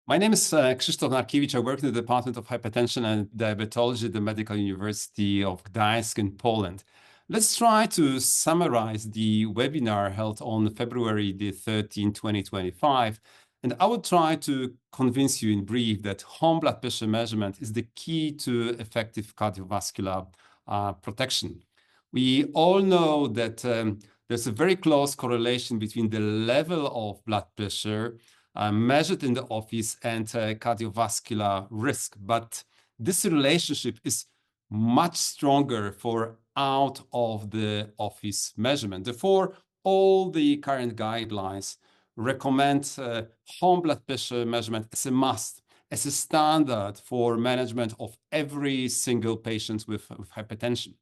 My name is Krzysztof Narkiewicz. I work in the Department of Hypertension and Diabetology at the Medical University of Gdansk in Poland. Let's try to summarize the webinar held on February the 13th, 2025. And I will try to convince you in brief that home blood pressure measurement is the key to effective cardiovascular protection. We all know that there's a very close correlation between the level of blood pressure measured in the office and cardiovascular risk. But this relationship is much stronger for out of the office measurement. Therefore, all the current guidelines recommend home blood pressure measurement as a must, as a standard for management of every single patient with hypertension.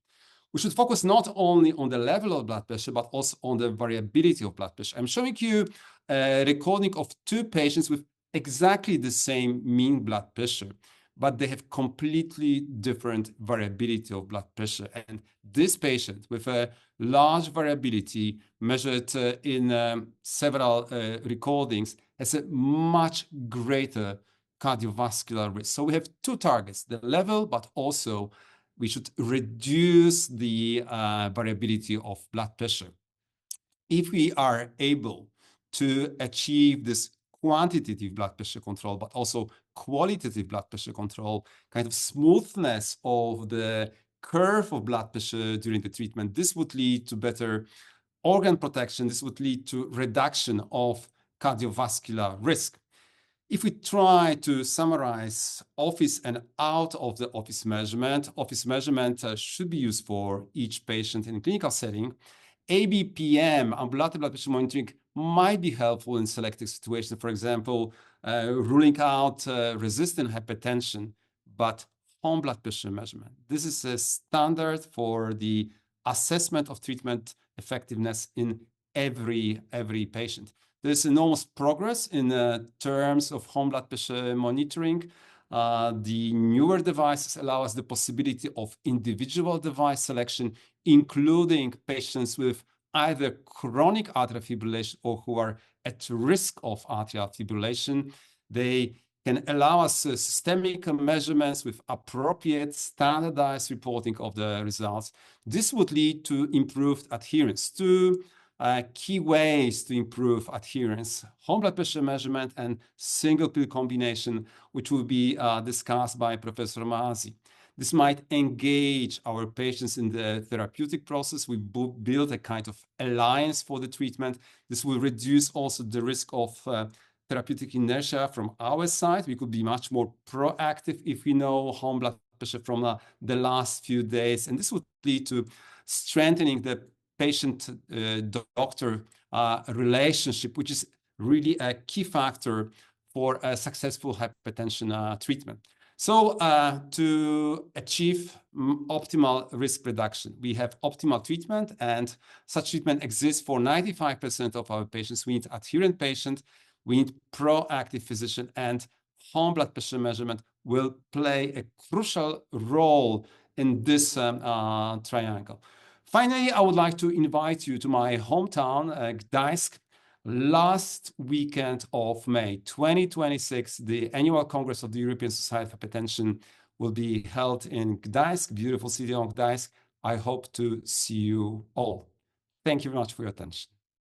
We should focus not only on the level of blood pressure, but also on the variability of blood pressure. I'm showing you a recording of two patients with exactly the same mean blood pressure, but they have completely different variability of blood pressure. And this patient with a large variability measured in several recordings has a much greater cardiovascular risk. So we have two targets, the level, but also we should reduce the variability of blood pressure. If we are able to achieve this quantitative blood pressure control, but also qualitative blood pressure control, kind of smoothness of the curve of blood pressure during the treatment, this would lead to better organ protection. This would lead to reduction of cardiovascular risk. If we try to summarize office and out of the office measurement should be used for each patient in a clinical setting. ABPM, ambulatory blood pressure monitoring, might be helpful in selective situations, for example, ruling out resistant hypertension, but home blood pressure measurement. This is a standard for the assessment of treatment effectiveness in every patient. There's enormous progress in terms of home blood pressure monitoring. The newer devices allow us the possibility of individual device selection, including patients with either chronic atrial fibrillation or who are at risk of atrial fibrillation. They can allow us systemic measurements with appropriate standardized reporting of the results. This would lead to improved adherence. Two key ways to improve adherence: home blood pressure measurement and single pill combination, which will be discussed by Professor Masi. This might engage our patients in the therapeutic process. We build a kind of alliance for the treatment. This will reduce also the risk of therapeutic inertia from our side. We could be much more proactive if we know home blood pressure from the last few days. And this would lead to strengthening the patient-doctor relationship, which is really a key factor for a successful hypertension treatment. So to achieve optimal risk reduction, we have optimal treatment, and such treatment exists for 95% of our patients. We need adherent patient, we need proactive physician, and home blood pressure measurement will play a crucial role in this triangle. Finally, I would like to invite you to my hometown, Gdansk. Last weekend of May 2026, the annual Congress of the European Society of Hypertension will be held in Gdansk, beautiful city of Gdansk. I hope to see you all. Thank you very much for your attention.